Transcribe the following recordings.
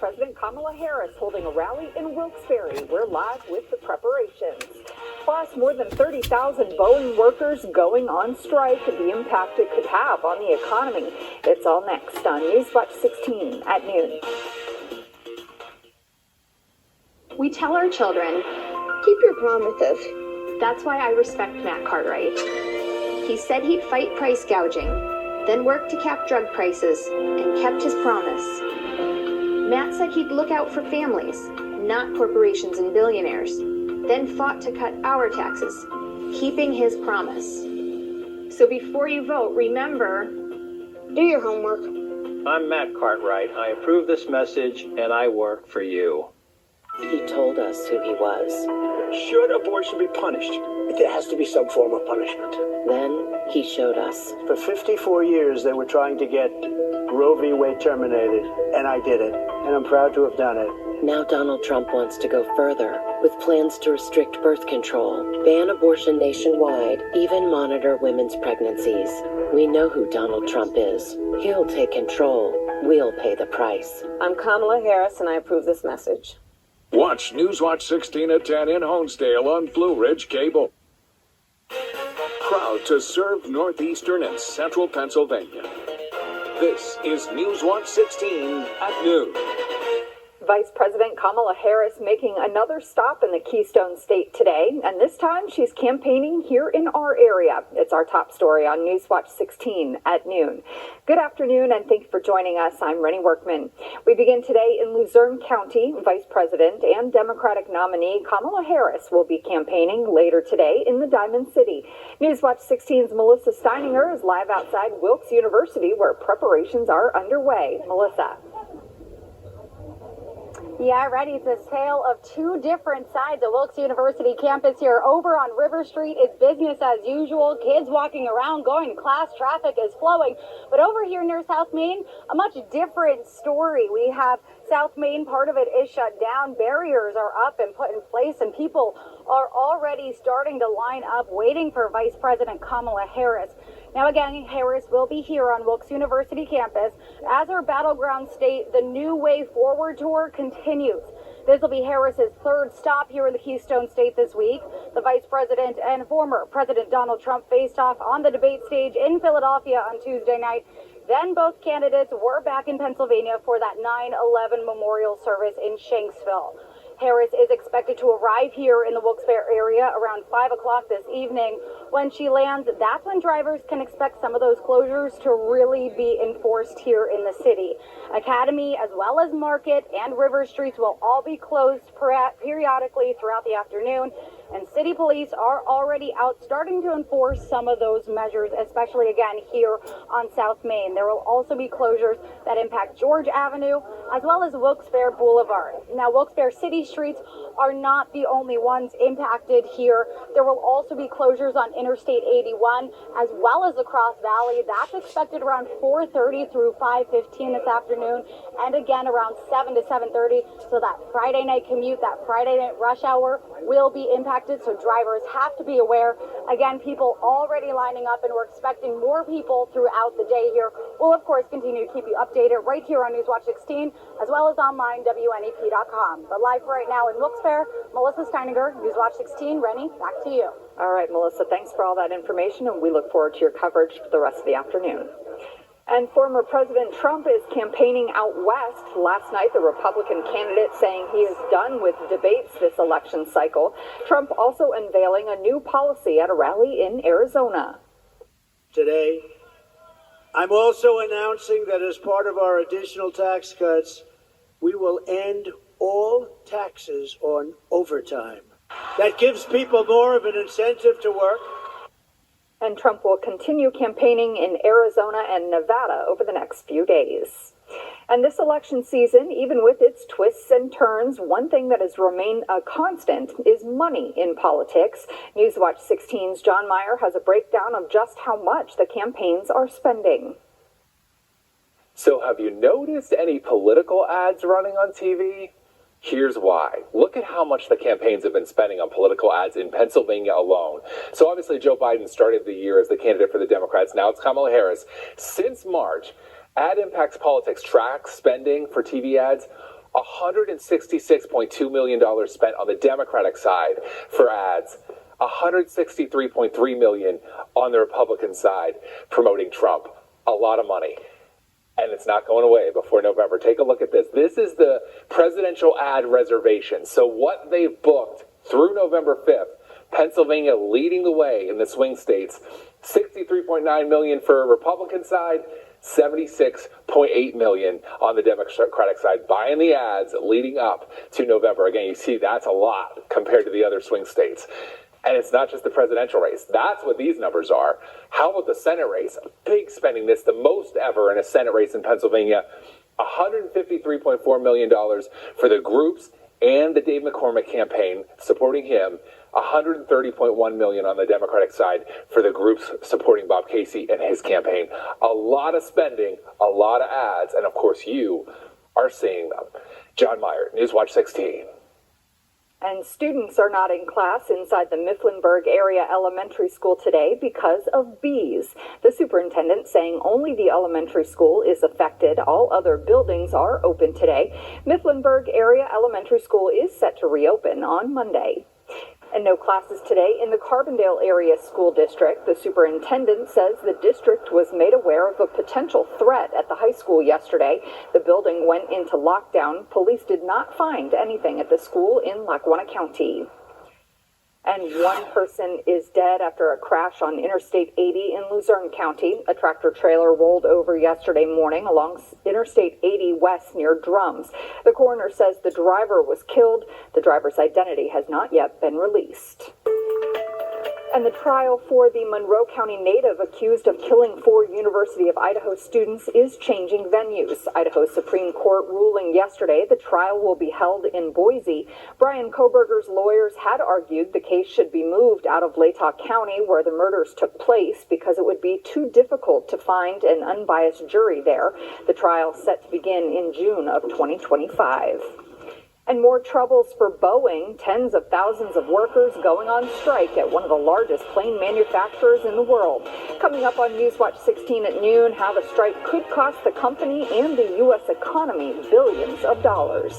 President Kamala Harris holding a rally in Wilkes-Barre. We're live with the preparations. Plus, more than 30,000 Boeing workers going on strike and the impact it could have on the economy. It's all next on Newswatch 16 at noon. We tell our children, keep your promises. That's why I respect Matt Cartwright. He said he'd fight price gouging, then worked to cap drug prices, and kept his promise. Matt said he'd look out for families, not corporations and billionaires, then fought to cut our taxes, keeping his promise. So before you vote, remember, do your homework. I'm Matt Cartwright. I approve this message, and I work for you. He told us who he was. Should abortion be punished? There has to be some form of punishment. Then he showed us. For 54 years, they were trying to get Roe v. Wade terminated, and I did it, and I'm proud to have done it. Now Donald Trump wants to go further, with plans to restrict birth control, ban abortion nationwide, even monitor women's pregnancies. We know who Donald Trump is. He'll take control. We'll pay the price. I'm Kamala Harris, and I approve this message. Watch Newswatch 16 at 10 in Honesdale on Blue Ridge Cable. Proud to serve northeastern and central Pennsylvania. This is Newswatch 16 at noon. Vice President Kamala Harris making another stop in the Keystone State today, and this time she's campaigning here in our area. It's our top story on Newswatch 16 at noon. Good afternoon, and thank you for joining us. I'm Rennie Workman. We begin today in Luzerne County. Vice President and Democratic nominee Kamala Harris will be campaigning later today in the Diamond City. Newswatch 16's Melissa Steininger is live outside Wilkes University, where preparations are underway. Melissa. Yeah, Reddy, it's a tale of two different sides of Wilkes University campus here. Over on River Street, it's business as usual. Kids walking around, going to class, traffic is flowing. But over here near South Main, a much different story. We have South Main, part of it is shut down. Barriers are up and put in place, and people are already starting to line up waiting for Vice President Kamala Harris. Now again, Harris will be here on Wilkes University campus. As our battleground state, the New Way Forward tour continues. This will be Harris's third stop here in the Keystone State this week. The Vice President and former President Donald Trump faced off on the debate stage in Philadelphia on Tuesday night. Then both candidates were back in Pennsylvania for that 9/11 memorial service in Shanksville. Harris is expected to arrive here in the Wilkes-Barre area around 5 o'clock this evening. When she lands, that's when drivers can expect some of those closures to really be enforced here in the city. Academy, as well as Market and River Streets, will all be closed periodically throughout the afternoon. And city police are already out starting to enforce some of those measures, especially again here on South Main. There will also be closures that impact George Avenue as well as Wilkes-Barre Boulevard. Now, Wilkes-Barre city streets are not the only ones impacted here. There will also be closures on Interstate 81 as well as across Valley. That's expected around 4:30 through 5:15 this afternoon, and again around 7 to 7:30. So that Friday night commute, that Friday night rush hour will be impacted, so drivers have to be aware. Again, people already lining up, and we're expecting more people throughout the day here. We'll, of course, continue to keep you updated right here on Newswatch 16, as well as online, WNEP.com. But live right now in Wilkes-Barre, Melissa Steininger, Newswatch 16. Rennie, back to you. All right, Melissa, thanks for all that information, and we look forward to your coverage for the rest of the afternoon. And former President Trump is campaigning out west. Last night, the Republican candidate saying he is done with debates this election cycle. Trump also unveiling a new policy at a rally in Arizona. Today, I'm also announcing that as part of our additional tax cuts, we will end all taxes on overtime. That gives people more of an incentive to work. And Trump will continue campaigning in Arizona and Nevada over the next few days. And this election season, even with its twists and turns, one thing that has remained a constant is money in politics. Newswatch 16's John Meyer has a breakdown of just how much the campaigns are spending. So have you noticed any political ads running on TV? Here's why. Look at how much the campaigns have been spending on political ads in Pennsylvania alone. So obviously Joe Biden started the year as the candidate for the Democrats. Now it's Kamala Harris. Since March, Ad Impacts Politics tracks spending for TV ads $166.2 million spent on the Democratic side for ads, $163.3 million on the Republican side promoting Trump. A lot of money. And it's not going away before November. Take a look at this. This is the presidential ad reservation. So what they've booked through November 5th, Pennsylvania leading the way in the swing states, $63.9 million for Republican side, $76.8 million on the Democratic side, buying the ads leading up to November. Again, you see that's a lot compared to the other swing states. And it's not just the presidential race. That's what these numbers are. How about the Senate race? Big spending, this the most ever in a Senate race in Pennsylvania. $153.4 million for the groups and the Dave McCormick campaign supporting him. $130.1 million on the Democratic side for the groups supporting Bob Casey and his campaign. A lot of spending, a lot of ads, and of course you are seeing them. John Meyer, Newswatch 16. And students are not in class inside the Mifflinburg area elementary school today because of bees. The superintendent saying only the elementary school is affected. All other buildings are open today. Mifflinburg area elementary school is set to reopen on Monday. And no classes today in the Carbondale area school district. The superintendent says the district was made aware of a potential threat at the high school yesterday. The building went into lockdown. Police did not find anything at the school in Lackawanna County. And one person is dead after a crash on Interstate 80 in Luzerne County. A tractor trailer rolled over yesterday morning along Interstate 80 west near Drums. The coroner says the driver was killed. The driver's identity has not yet been released. And the trial for the Monroe County native accused of killing 4 University of Idaho students is changing venues. Idaho Supreme Court ruling yesterday the trial will be held in Boise. Brian Koberger's lawyers had argued the case should be moved out of Latah County where the murders took place because it would be too difficult to find an unbiased jury there. The trial set to begin in June of 2025. And more troubles for Boeing. Tens of thousands of workers going on strike at one of the largest plane manufacturers in the world. Coming up on Newswatch 16 at noon, how the strike could cost the company and the U.S. economy billions of dollars.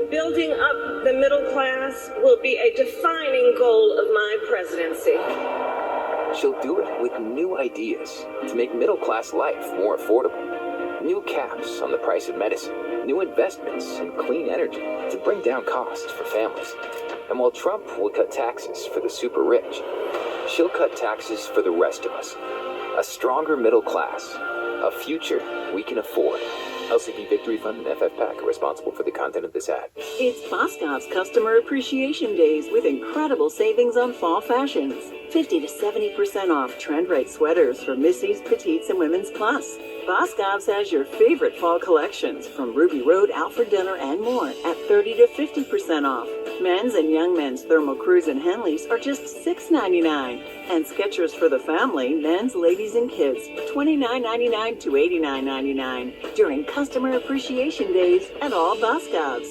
Building up the middle class will be a defining goal of my presidency. She'll do it with new ideas to make middle-class life more affordable. New caps on the price of medicine. New investments in clean energy to bring down costs for families. And while Trump will cut taxes for the super rich, she'll cut taxes for the rest of us. A stronger middle class. A future we can afford. LCP Victory Fund and FFPAC are responsible for the content of this ad. It's Boscov's Customer Appreciation Days with incredible savings on fall fashions. 50 to 70% off trend right sweaters for Missy's, Petites, and Women's Plus. Boscov's has your favorite fall collections from Ruby Road, Alfred Dinner, and more at 30 to 50% off. Men's and young men's Thermal Cruise and Henleys are just $6.99. And Skechers for the family, men's, ladies, and kids, $29.99 to $89.99 during Customer Appreciation Days at all Boscov's.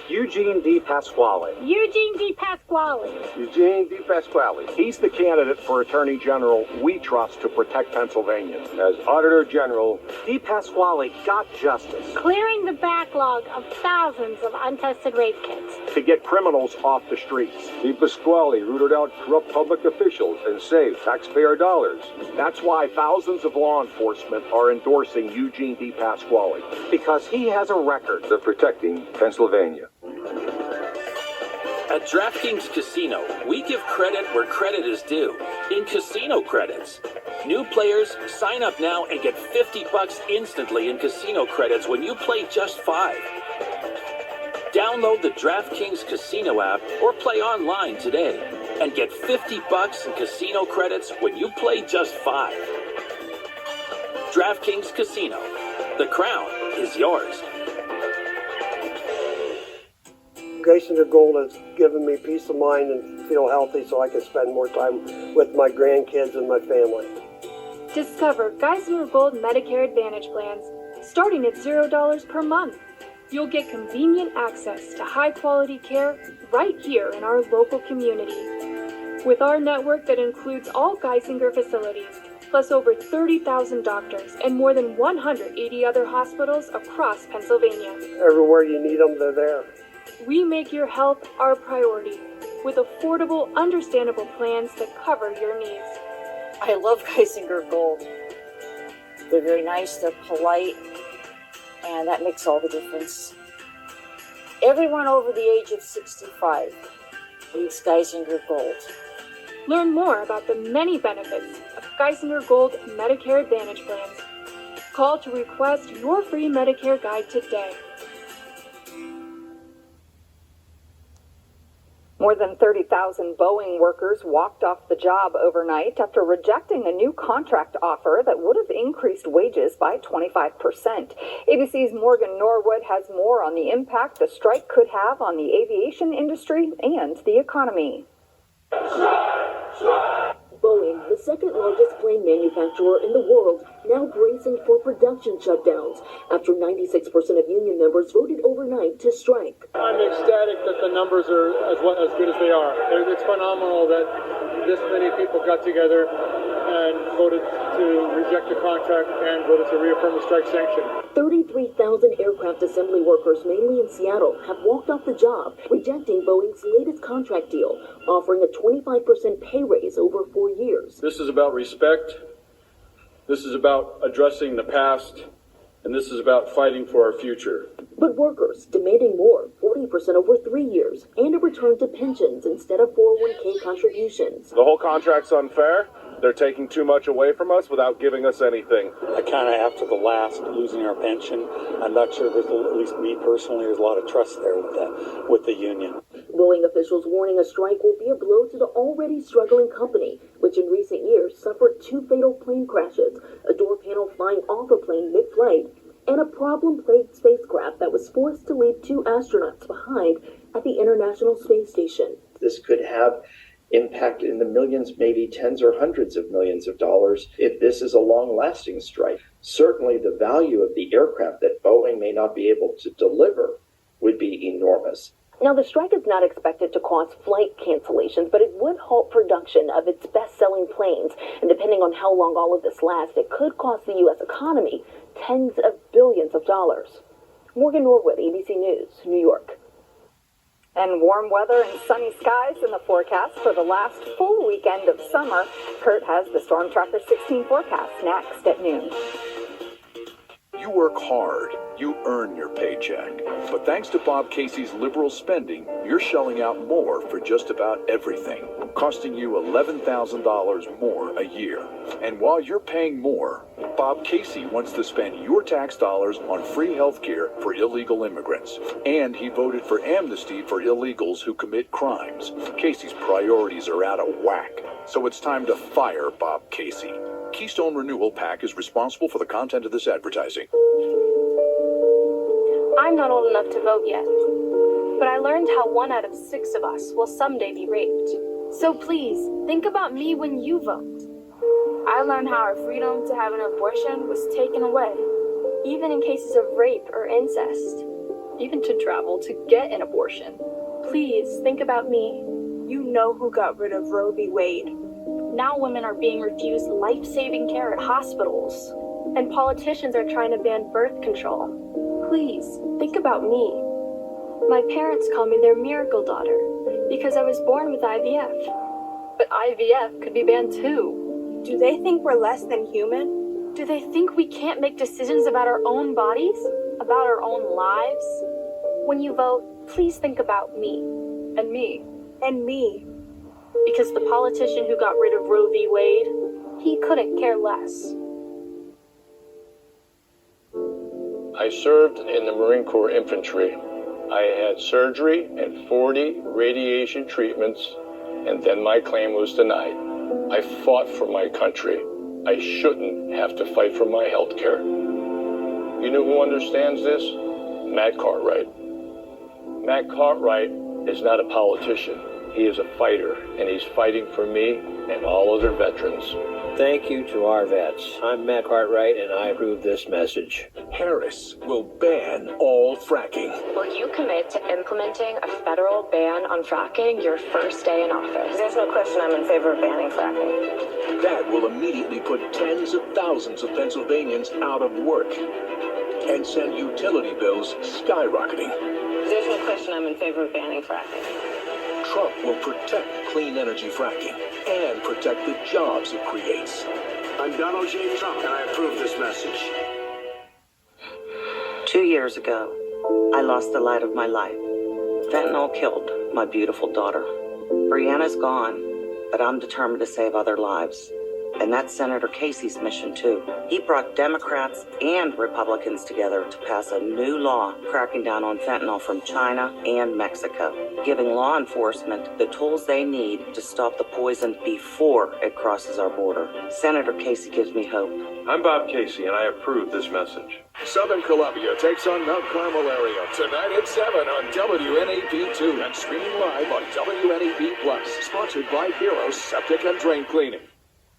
Eugene D. Pasquale. Eugene D. Pasquale. Eugene D. Pasquale. He's the candidate for Attorney General we trust to protect Pennsylvania. As Auditor General, D. Pasquale got justice. Clearing the backlog of thousands of untested rape kits. To get criminals off the streets. D. Pasquale rooted out corrupt public officials and saved taxpayer dollars. That's why thousands of law enforcement are endorsing Eugene D. Pasquale. Because he has a record of protecting Pennsylvania. At DraftKings Casino, we give credit where credit is due. In casino credits. New players, sign up now and get $50 instantly in casino credits when you play just 5. Download the DraftKings Casino app or play online today and get $50 in casino credits when you play just 5. DraftKings Casino. The crown is yours. Grace and her goal has given me peace of mind and feel healthy so I can spend more time with my grandkids and my family. Discover Geisinger Gold Medicare Advantage plans starting at $0 per month. You'll get convenient access to high-quality care right here in our local community. With our network that includes all Geisinger facilities, plus over 30,000 doctors and more than 180 other hospitals across Pennsylvania. Everywhere you need them, they're there. We make your health our priority with affordable, understandable plans that cover your needs. I love Geisinger Gold. They're very nice, they're polite, and that makes all the difference. Everyone over the age of 65 needs Geisinger Gold. Learn more about the many benefits of Geisinger Gold Medicare Advantage plans. Call to request your free Medicare guide today. More than 30,000 Boeing workers walked off the job overnight after rejecting a new contract offer that would have increased wages by 25%. ABC's Morgan Norwood has more on the impact the strike could have on the aviation industry and the economy. Boeing, the second largest plane manufacturer in the world, now bracing for production shutdowns after 96% of union members voted overnight to strike. I'm ecstatic that the numbers are as good as they are. It's phenomenal that this many people got together and voted to reject the contract and voted to reaffirm the strike sanction. 33,000 aircraft assembly workers, mainly in Seattle, have walked off the job, rejecting Boeing's latest contract deal, offering a 25% pay raise over 4 years. This is about respect. This is about addressing the past. And this is about fighting for our future. But workers demanding more, 40% over 3 years, and a return to pensions instead of 401k contributions. The whole contract's unfair. They're taking too much away from us without giving us anything. I kind of, after the last, losing our pension, I'm not sure there's, at least me personally, there's a lot of trust there with the union. Boeing officials warning a strike will be a blow to the already struggling company, which in recent years suffered 2 fatal plane crashes, a door panel flying off a plane mid-flight, and a problem-plagued spacecraft that was forced to leave 2 astronauts behind at the International Space Station. This could have impact in the millions, maybe tens or hundreds of millions of dollars if this is a long-lasting strike. Certainly the value of the aircraft that Boeing may not be able to deliver would be enormous. Now, the strike is not expected to cause flight cancellations, but it would halt production of its best-selling planes. And depending on how long all of this lasts, it could cost the U.S. economy tens of billions of dollars. Morgan Norwood, ABC News, New York. And warm weather and sunny skies in the forecast for the last full weekend of summer. Kurt has the Storm Tracker 16 forecast next at noon. You work hard, you earn your paycheck. But thanks to Bob Casey's liberal spending, you're shelling out more for just about everything, costing you $11,000 more a year. And while you're paying more, Bob Casey wants to spend your tax dollars on free health care for illegal immigrants. And he voted for amnesty for illegals who commit crimes. Casey's priorities are out of whack. So it's time to fire Bob Casey. Keystone Renewal PAC is responsible for the content of this advertising. I'm not old enough to vote yet, but I learned how 1 out of 6 of us will someday be raped. So please, think about me when you vote. I learned how our freedom to have an abortion was taken away, even in cases of rape or incest, even to travel to get an abortion. Please, think about me. You know who got rid of Roe v. Wade. Now women are being refused life-saving care at hospitals, and politicians are trying to ban birth control. Please, think about me. My parents call me their miracle daughter because I was born with IVF. But IVF could be banned too. Do they think we're less than human? Do they think we can't make decisions about our own bodies? About our own lives? When you vote, please think about me. And me. And me. Because the politician who got rid of Roe v. Wade, he couldn't care less. I served in the Marine Corps Infantry. I had surgery and 40 radiation treatments, and then my claim was denied. I fought for my country. I shouldn't have to fight for my health care. You know who understands this? Matt Cartwright. Matt Cartwright is not a politician. He is a fighter, and he's fighting for me and all other veterans. Thank you to our vets. I'm Matt Cartwright, and I approve this message. Harris will ban all fracking. Will you commit to implementing a federal ban on fracking your first day in office? There's no question I'm in favor of banning fracking. That will immediately put tens of thousands of Pennsylvanians out of work and send utility bills skyrocketing. There's no question I'm in favor of banning fracking. Trump will protect clean energy fracking and protect the jobs it creates. I'm Donald J. Trump, and I approve this message. 2 years ago, I lost the light of my life. Fentanyl killed my beautiful daughter. Brianna's gone, but I'm determined to save other lives. And that's Senator Casey's mission, too. He brought Democrats and Republicans together to pass a new law cracking down on fentanyl from China and Mexico, giving law enforcement the tools they need to stop the poison before it crosses our border. Senator Casey gives me hope. I'm Bob Casey, and I approve this message. Southern Columbia takes on Mount Carmel area tonight at 7 on WNEP2 and streaming live on WNEP+. Sponsored by Heroes Septic and Drain Cleaning.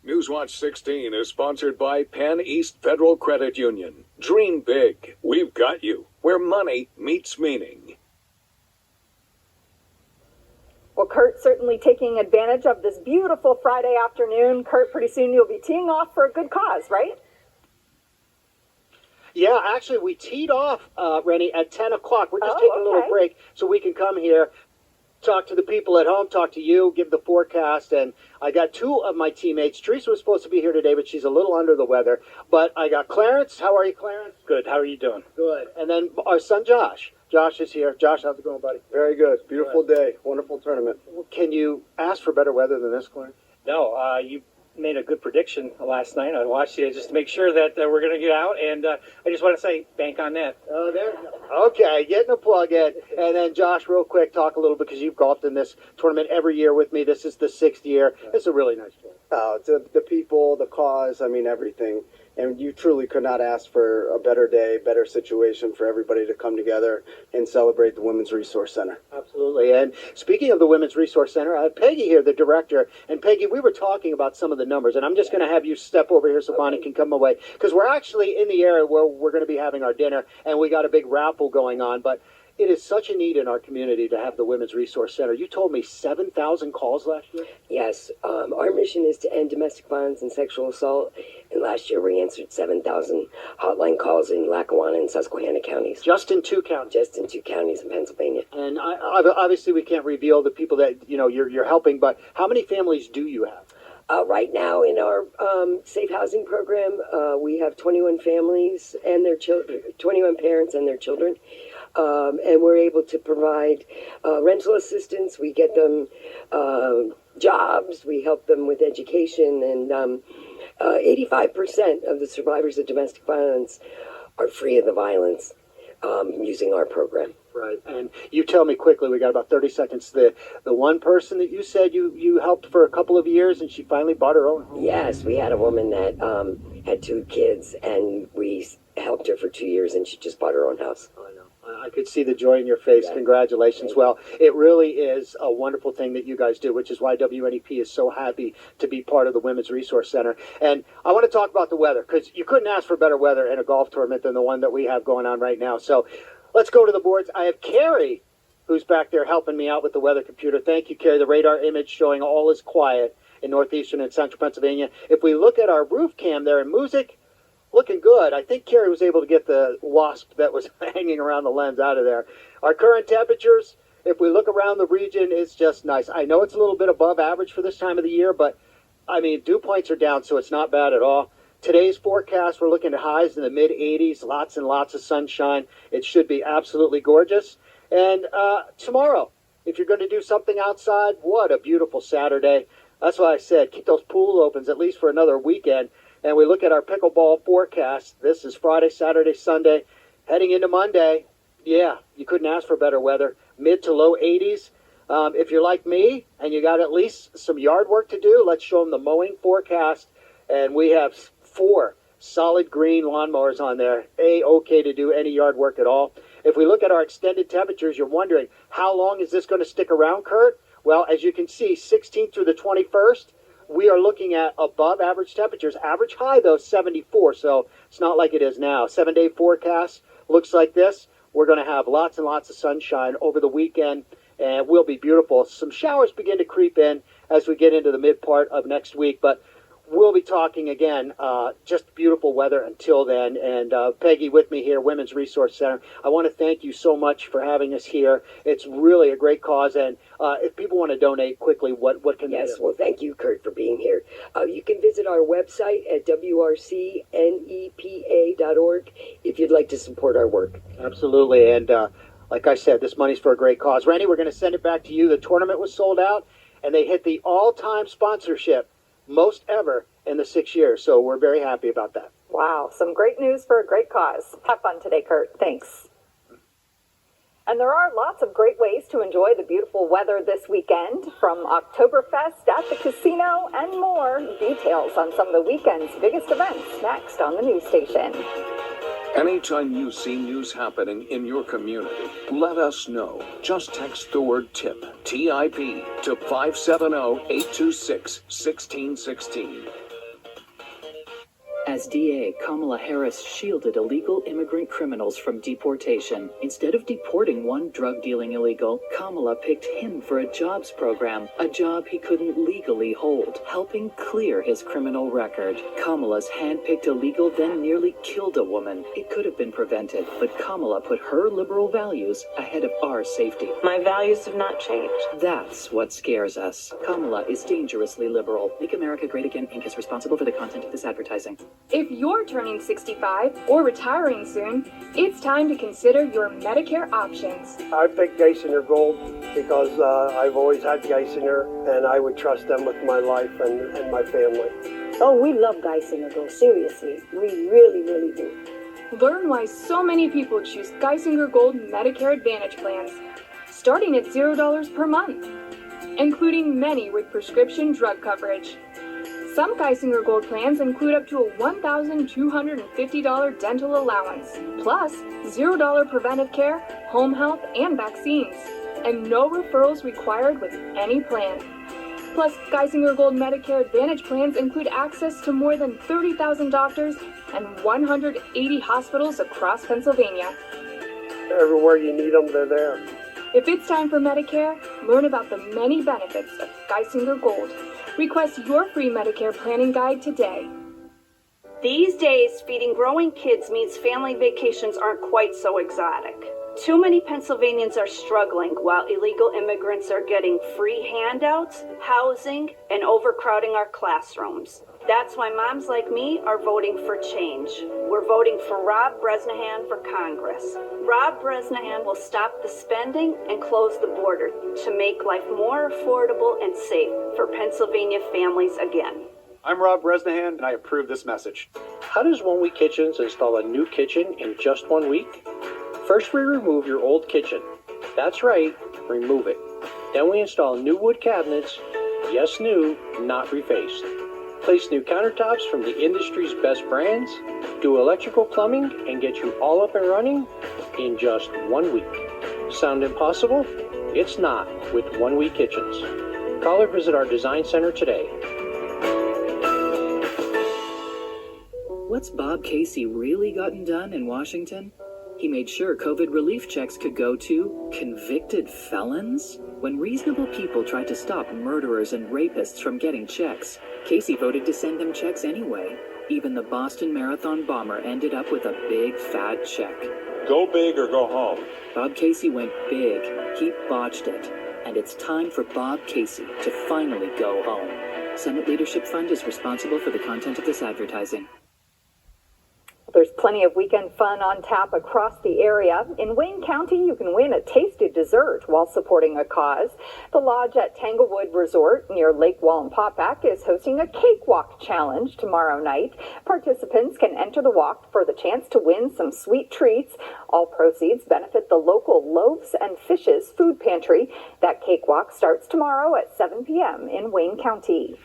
Newswatch 16 is sponsored by Penn East Federal Credit Union. Dream big. We've got you. Where money meets meaning. Well, Kurt, certainly taking advantage of this beautiful Friday afternoon. Kurt, pretty soon you'll be teeing off for a good cause, right? Yeah, actually, we teed off, Rennie, at 10 o'clock. We're just taking a little break so we can come here, talk to the people at home, talk to you, give the forecast, and I got two of my teammates. Teresa was supposed to be here today, but she's a little under the weather. But I got Clarence. How are you, Clarence? Good. How are you doing? Good. And then our son, Josh. Josh is here. Josh, how's it going, buddy? Very good. Beautiful day. Wonderful tournament. Can you ask for better weather than this, Clarence? No, you made a good prediction last night. I watched you just to make sure that we're going to get out, and I just want to say, bank on that. Oh, there you go. Okay, getting a plug in. And then, Josh, real quick, talk a little bit, because you've golfed in this tournament every year with me. This is the 6th year. It's a really nice tournament. The people, the cause, I mean, everything. And you truly could not ask for a better day, better situation for everybody to come together and celebrate the Women's Resource Center. Absolutely. And speaking of the Women's Resource Center, I have Peggy here, the director. And Peggy, we were talking about some of the numbers, and I'm just going to have you step over here so Bonnie can come away, because we're actually in the area where we're going to be having our dinner, and we got a big raffle going on. But it is such a need in our community to have the Women's Resource Center. You told me 7,000 calls last year? Yes. Our mission is to end domestic violence and sexual assault. And last year we answered 7,000 hotline calls in Lackawanna and Susquehanna counties. Just in 2 counties? Just in 2 counties in Pennsylvania. And obviously we can't reveal the people that you're helping, but how many families do you have? Right now in our safe housing program, we have 21 families and their children, 21 parents and their children. And we're able to provide rental assistance. We get them jobs. We help them with education. And 85% of the survivors of domestic violence are free of the violence using our program. Right. And you tell me quickly, we got about 30 seconds, the one person that you said you helped for a couple of years and she finally bought her own home. Yes, we had a woman that had 2 kids and we helped her for 2 years and she just bought her own house. I know. I could see the joy in your face. Yeah. Congratulations. Well, it really is a wonderful thing that you guys do, which is why WNEP is so happy to be part of the Women's Resource Center. And I want to talk about the weather, because you couldn't ask for better weather in a golf tournament than the one that we have going on right now. So let's go to the boards. I have Carrie, who's back there helping me out with the weather computer. Thank you, Carrie. The radar image showing all is quiet in northeastern and central Pennsylvania. If we look at our roof cam there in Music, looking good. I think Carrie was able to get the wasp that was hanging around the lens out of there. Our current temperatures, if we look around the region, it's just nice. I know it's a little bit above average for this time of the year, but, I mean, dew points are down, so it's not bad at all. Today's forecast, we're looking at highs in the mid-80s, lots and lots of sunshine. It should be absolutely gorgeous. And tomorrow, if you're going to do something outside, what a beautiful Saturday. That's why I said keep those pool opens at least for another weekend. And we look at our pickleball forecast. This is Friday, Saturday, Sunday. Heading into Monday, yeah, you couldn't ask for better weather. Mid to low 80s. If you're like me and you got at least some yard work to do, let's show them the mowing forecast. And we have 4 solid green lawnmowers on there. Okay to do any yard work at all. If we look at our extended temperatures, you're wondering, how long is this going to stick around, Kurt? Well, as you can see, 16th through the 21st, we are looking at above average temperatures. Average high, though, 74, so it's not like it is now. 7-day forecast looks like this. We're going to have lots and lots of sunshine over the weekend, and it will be beautiful. Some showers begin to creep in as we get into the mid part of next week, but we'll be talking again, just beautiful weather until then. And Peggy with me here, Women's Resource Center. I want to thank you so much for having us here. It's really a great cause. And if people want to donate quickly, what can they do? Yes, well, thank you, Kurt, for being here. You can visit our website at wrcnepa.org if you'd like to support our work. Absolutely. And like I said, this money's for a great cause. Randy, we're going to send it back to you. The tournament was sold out, and they hit the all-time sponsorship, most ever in the 6 years. So we're very happy about that. Wow, some great news for a great cause. Have fun today, Kurt. Thanks. And there are lots of great ways to enjoy the beautiful weather this weekend, from Oktoberfest at the casino and more. Details on some of the weekend's biggest events next on the news station. Anytime you see news happening in your community, let us know. Just text the word TIP, T-I-P, to 570-826-1616. As DA, Kamala Harris shielded illegal immigrant criminals from deportation. Instead of deporting one drug-dealing illegal, Kamala picked him for a jobs program, a job he couldn't legally hold, helping clear his criminal record. Kamala's hand-picked illegal then nearly killed a woman. It could have been prevented, but Kamala put her liberal values ahead of our safety. My values have not changed. That's what scares us. Kamala is dangerously liberal. Make America Great Again Inc. is responsible for the content of this advertising. If you're turning 65 or retiring soon, it's time to consider your Medicare options. I picked Geisinger Gold because I've always had Geisinger, and I would trust them with my life and my family. Oh, we love Geisinger Gold, seriously. We really, really do. Learn why so many people choose Geisinger Gold Medicare Advantage plans, starting at $0 per month, including many with prescription drug coverage. Some Geisinger Gold plans include up to a $1,250 dental allowance, plus $0 preventive care, home health, and vaccines, and no referrals required with any plan. Plus, Geisinger Gold Medicare Advantage plans include access to more than 30,000 doctors and 180 hospitals across Pennsylvania. Everywhere you need them, they're there. If it's time for Medicare, learn about the many benefits of Geisinger Gold. Request your free Medicare planning guide today. These days, feeding growing kids means family vacations aren't quite so exotic. Too many Pennsylvanians are struggling while illegal immigrants are getting free handouts, housing, and overcrowding our classrooms. That's why moms like me are voting for change. We're voting for Rob Bresnahan for Congress. Rob Bresnahan will stop the spending and close the border to make life more affordable and safe for Pennsylvania families again. I'm Rob Bresnahan, and I approve this message. How does One Week Kitchens install a new kitchen in just 1 week? First, we remove your old kitchen. That's right, remove it. Then we install new wood cabinets, yes new, not refaced. Place new countertops from the industry's best brands, do electrical plumbing, and get you all up and running in just 1 week. Sound impossible? It's not with One Week Kitchens. Call or visit our design center today. What's Bob Casey really gotten done in Washington? He made sure COVID relief checks could go to convicted felons. When reasonable people tried to stop murderers and rapists from getting checks, Casey voted to send them checks anyway. Even the Boston Marathon bomber ended up with a big fat check. Go big or go home. Bob Casey went big. He botched it. And it's time for Bob Casey to finally go home. Senate Leadership Fund is responsible for the content of this advertising. There's plenty of weekend fun on tap across the area. In Wayne County, you can win a tasty dessert while supporting a cause. The Lodge at Tanglewood Resort near Lake Wallenpaupack is hosting a cakewalk challenge tomorrow night. Participants can enter the walk for the chance to win some sweet treats. All proceeds benefit the local Loaves and Fishes food pantry. That cakewalk starts tomorrow at 7 p.m. in Wayne County.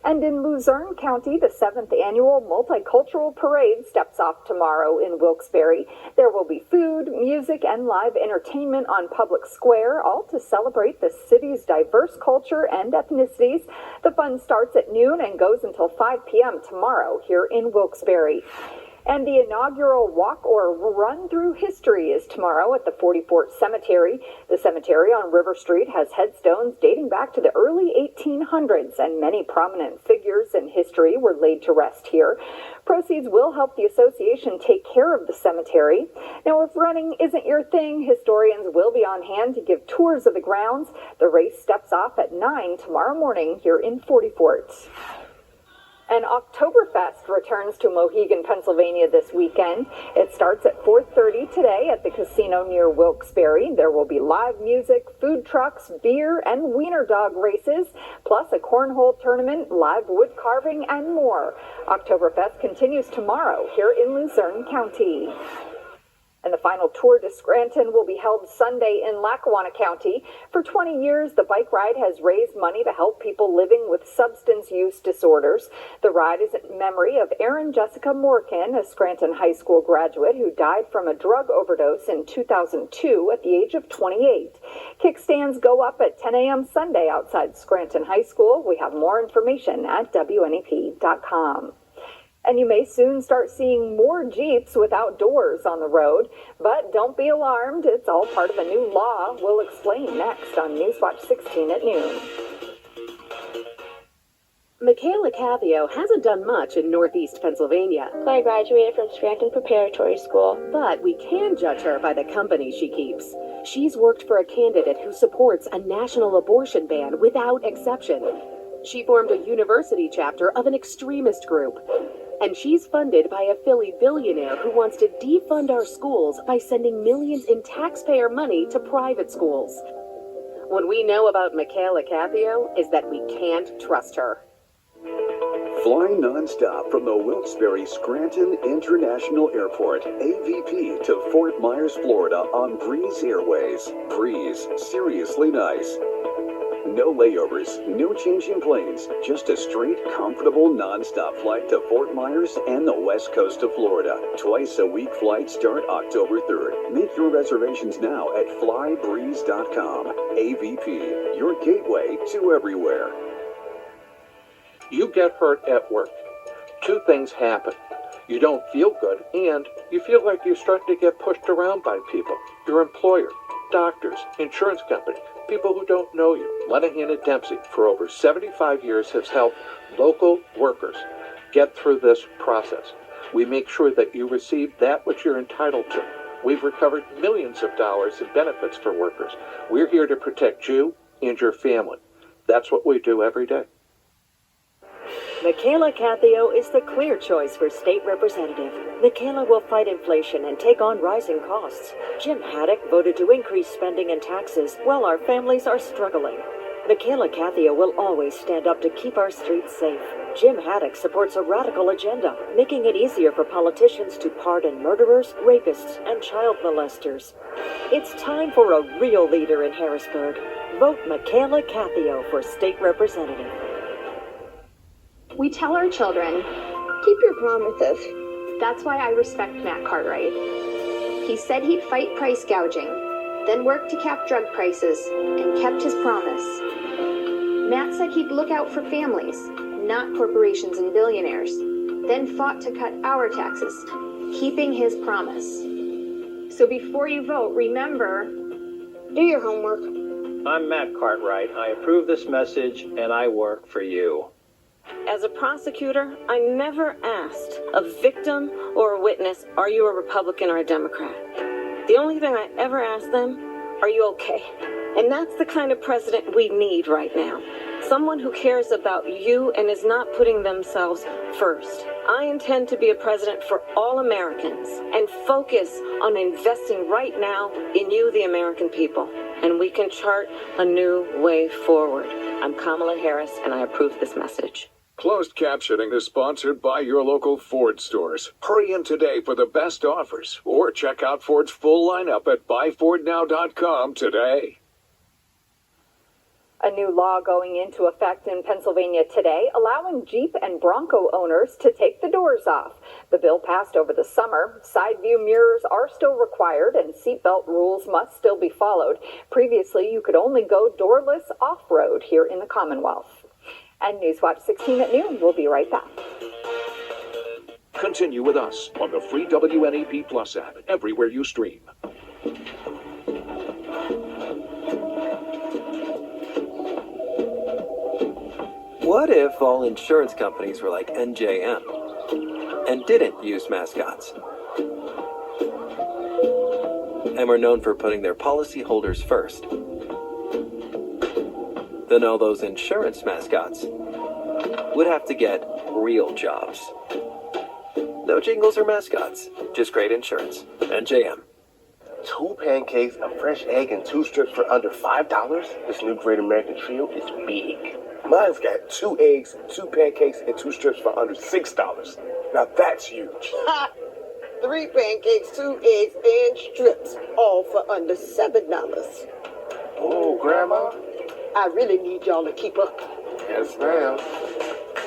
And in Luzerne County, the 7th annual Multicultural Parade steps off tomorrow in Wilkes-Barre. There will be food, music, and live entertainment on Public Square, all to celebrate the city's diverse culture and ethnicities. The fun starts at noon and goes until 5 p.m. tomorrow here in Wilkes-Barre. And the inaugural Walk or Run Through History is tomorrow at the 44th Cemetery. The cemetery on River Street has headstones dating back to the early 1800s, and many prominent figures in history were laid to rest here. Proceeds will help the association take care of the cemetery. Now, if running isn't your thing, historians will be on hand to give tours of the grounds. The race steps off at 9 tomorrow morning here in 44th. And Oktoberfest returns to Mohegan, Pennsylvania this weekend. It starts at 4:30 today at the casino near Wilkes-Barre. There will be live music, food trucks, beer, and wiener dog races, plus a cornhole tournament, live wood carving, and more. Oktoberfest continues tomorrow here in Luzerne County. And the final tour to Scranton will be held Sunday in Lackawanna County. For 20 years, the bike ride has raised money to help people living with substance use disorders. The ride is in memory of Erin Jessica Morkin, a Scranton High School graduate who died from a drug overdose in 2002 at the age of 28. Kickstands go up at 10 a.m. Sunday outside Scranton High School. We have more information at WNEP.com. And you may soon start seeing more Jeeps without doors on the road. But don't be alarmed. It's all part of a new law. We'll explain next on Newswatch 16 at noon. Michaela Cathio hasn't done much in Northeast Pennsylvania. I graduated from Scranton Preparatory School. But we can judge her by the company she keeps. She's worked for a candidate who supports a national abortion ban without exception. She formed a university chapter of an extremist group. And she's funded by a Philly billionaire who wants to defund our schools by sending millions in taxpayer money to private schools. What we know about Michaela Cathio is that we can't trust her. Fly nonstop from the Wilkes-Barre Scranton International Airport, AVP, to Fort Myers, Florida on Breeze Airways. Breeze, seriously nice. No layovers, no changing planes, just a straight, comfortable, non-stop flight to Fort Myers and the west coast of Florida. Twice-a-week flights start October 3rd. Make your reservations now at flybreeze.com. AVP, your gateway to everywhere. You get hurt at work. Two things happen. You don't feel good, and you feel like you're starting to get pushed around by people. Your employer, doctors, insurance company, people who don't know you. Lenahan and Dempsey, for over 75 years, has helped local workers get through this process. We make sure that you receive that which you're entitled to. We've recovered millions of dollars in benefits for workers. We're here to protect you and your family. That's what we do every day. Michaela Cathio is the clear choice for state representative. Michaela will fight inflation and take on rising costs. Jim Haddock voted to increase spending and taxes while our families are struggling. Michaela Cathio will always stand up to keep our streets safe. Jim Haddock supports a radical agenda, making it easier for politicians to pardon murderers, rapists, and child molesters. It's time for a real leader in Harrisburg. Vote Michaela Cathio for state representative. We tell our children, keep your promises. That's why I respect Matt Cartwright. He said he'd fight price gouging, then work to cap drug prices, and kept his promise. Matt said he'd look out for families, not corporations and billionaires, then fought to cut our taxes, keeping his promise. So before you vote, remember, do your homework. I'm Matt Cartwright. I approve this message, and I work for you. As a prosecutor, I never asked a victim or a witness, are you a Republican or a Democrat? The only thing I ever asked them, are you okay? And that's the kind of president we need right now. Someone who cares about you and is not putting themselves first. I intend to be a president for all Americans and focus on investing right now in you, the American people. And we can chart a new way forward. I'm Kamala Harris, and I approve this message. Closed captioning is sponsored by your local Ford stores. Hurry in today for the best offers, or check out Ford's full lineup at buyfordnow.com today. A new law going into effect in Pennsylvania today, allowing Jeep and Bronco owners to take the doors off. The bill passed over the summer. Side view mirrors are still required and seatbelt rules must still be followed. Previously, you could only go doorless off-road here in the Commonwealth. And Newswatch 16 at noon. We'll be right back. Continue with us on the free WNEP Plus app everywhere you stream. What if all insurance companies were like NJM and didn't use mascots? And were known for putting their policyholders first? Then all those insurance mascots would have to get real jobs. No jingles or mascots, just great insurance. NJM. 2 pancakes, a fresh egg, and 2 strips for under $5? This new Great American Trio is big. Mine's got 2 eggs, 2 pancakes, and 2 strips for under $6. Now that's huge. 3 pancakes, 2 eggs, and strips, all for under $7. Oh, Grandma. I really need y'all to keep up. Yes, ma'am.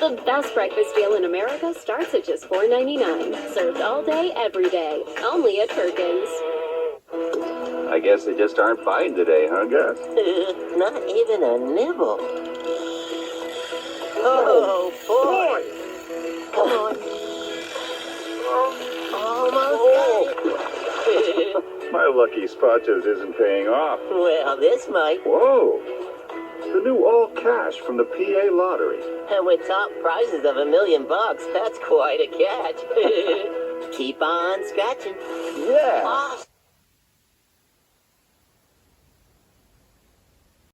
The best breakfast deal in America starts at just $4.99. Served all day, every day. Only at Perkins. I guess they just aren't buying today, huh, Gus? Not even a nibble. Oh, boy. Come on. Almost. My lucky spot just isn't paying off. Well, this might. Whoa! The new all-cash from the PA lottery. And with top prizes of $1 million, that's quite a catch. Keep on scratching. Yeah! Oh.